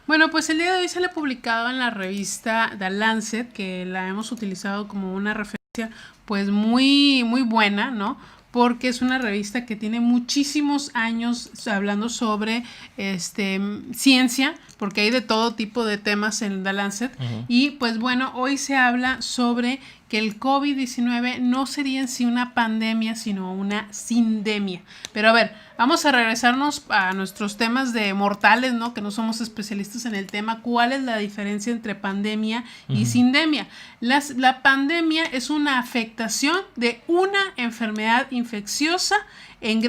Bueno, pues el día de hoy se le ha publicado en la revista The Lancet, que la hemos utilizado como una referencia pues muy buena, ¿no? Porque es una revista que tiene muchísimos años hablando sobre ciencia, porque hay de todo tipo de temas en The Lancet. Y pues bueno, hoy se habla sobre que el COVID-19 no sería en sí una pandemia, sino una sindemia. Pero a ver, vamos a regresarnos a nuestros temas de mortales, ¿no? Que no somos especialistas en el tema. ¿Cuál es la diferencia entre pandemia y sindemia? La pandemia es una afectación de una enfermedad infecciosa en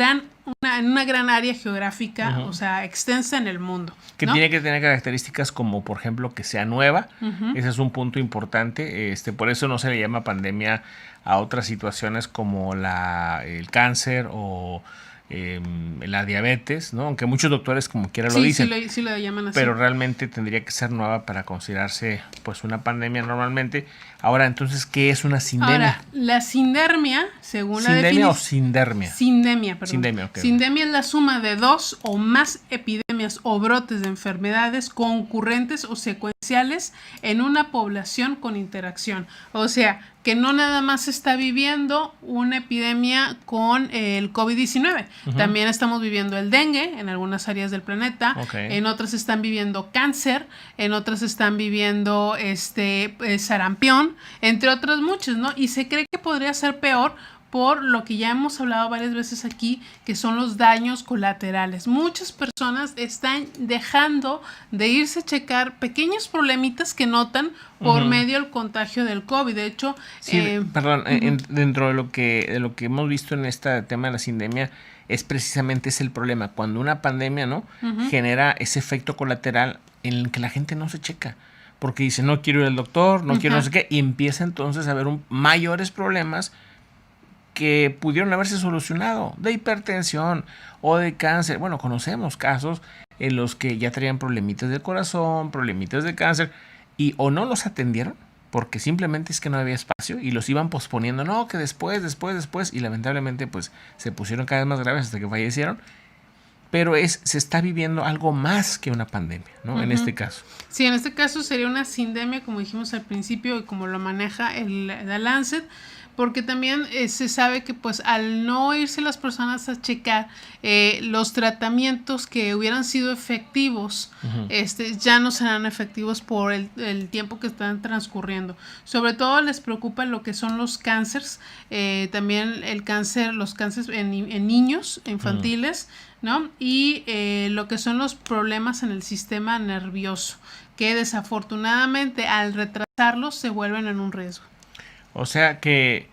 una gran área geográfica, o sea, extensa en el mundo, ¿no? Que tiene que tener características como, por ejemplo, que sea nueva. Ese es un punto importante. Por eso no se le llama pandemia a otras situaciones como el cáncer o la diabetes, ¿no? Aunque muchos doctores como quiera lo dicen. Sí lo llaman así. Pero realmente tendría que ser nueva para considerarse pues una pandemia normalmente. Ahora, entonces, ¿qué es una sindemia? Ahora, la sindermia, según la definición... ¿Sindemia o sindermia? Sindemia, perdón. Sindemia, okay. Sindemia es la suma de dos o más epidemias o brotes de enfermedades concurrentes o secuenciales en una población con interacción. O sea, que no nada más está viviendo una epidemia con el COVID-19. También estamos viviendo el dengue en algunas áreas del planeta. En otras están viviendo cáncer. En otras están viviendo sarampión, entre otras muchas, ¿no? Y se cree que podría ser peor por lo que ya hemos hablado varias veces aquí, que son los daños colaterales. Muchas personas están dejando de irse a checar pequeños problemitas que notan por medio del contagio del COVID. De hecho, dentro de lo que hemos visto en este tema de la sindemia, es precisamente ese el problema. Cuando una pandemia, ¿no? Genera ese efecto colateral en el que la gente no se checa. Porque dice, no quiero ir al doctor, no quiero no sé qué, y empieza entonces a haber mayores problemas que pudieron haberse solucionado, de hipertensión o de cáncer. Bueno, conocemos casos en los que ya traían problemitas del corazón, problemitas de cáncer, y o no los atendieron, porque simplemente es que no había espacio, y los iban posponiendo, no, que después, y lamentablemente pues se pusieron cada vez más graves hasta que fallecieron. Pero se está viviendo algo más que una pandemia, ¿no? En este caso. Sí, en este caso sería una sindemia, como dijimos al principio, y como lo maneja The Lancet, porque también se sabe que pues al no irse las personas a checar los tratamientos que hubieran sido efectivos, ya no serán efectivos por el tiempo que están transcurriendo. Sobre todo les preocupa lo que son los cánceres, también los cánceres en niños infantiles, ¿no? Y lo que son los problemas en el sistema nervioso, que desafortunadamente al retrasarlos se vuelven en un riesgo. O sea que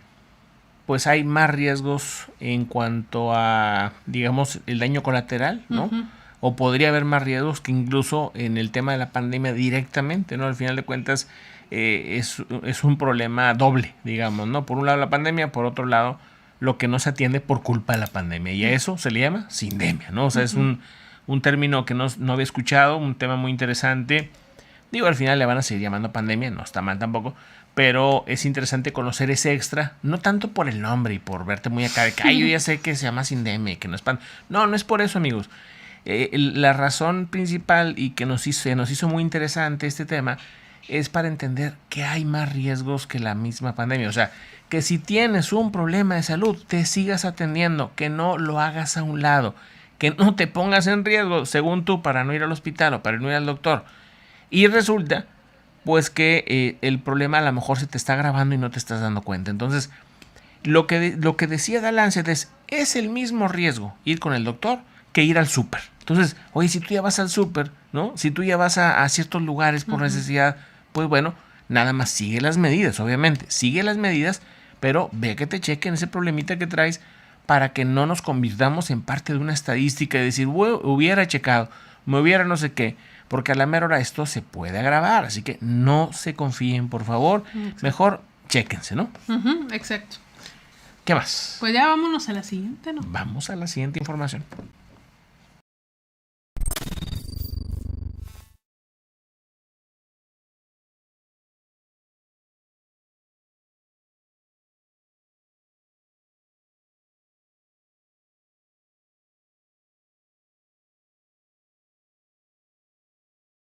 pues hay más riesgos en cuanto a, digamos, el daño colateral, ¿no? O podría haber más riesgos que incluso en el tema de la pandemia directamente, ¿no? Al final de cuentas es un problema doble, digamos, ¿no? Por un lado la pandemia, por otro lado lo que no se atiende por culpa de la pandemia. Y a eso se le llama sindemia, ¿no? O sea, es un término que no había escuchado, un tema muy interesante. Digo, al final le van a seguir llamando pandemia, no está mal tampoco, pero es interesante conocer ese extra, no tanto por el nombre y por verte muy acá, de que yo ya sé que se llama sindemia, que no es pandemia. No es por eso, amigos. La razón principal y que nos hizo muy interesante este tema es para entender que hay más riesgos que la misma pandemia. O sea, que si tienes un problema de salud, te sigas atendiendo, que no lo hagas a un lado, que no te pongas en riesgo, según tú, para no ir al hospital o para no ir al doctor. Y resulta, pues, que el problema a lo mejor se te está agravando y no te estás dando cuenta. Entonces, lo que decía The Lancet es el mismo riesgo ir con el doctor que ir al súper. Entonces, oye, si tú ya vas al súper, ¿no? Si tú ya vas a ciertos lugares por necesidad, pues bueno, nada más sigue las medidas, obviamente. Sigue las medidas, pero ve que te chequen ese problemita que traes para que no nos convirtamos en parte de una estadística y decir, hubiera checado, me hubiera no sé qué. Porque a la mera hora esto se puede agravar, así que no se confíen, por favor. Exacto. Mejor chéquense, ¿no? Exacto. ¿Qué más? Pues ya vámonos a la siguiente, ¿no? Vamos a la siguiente información.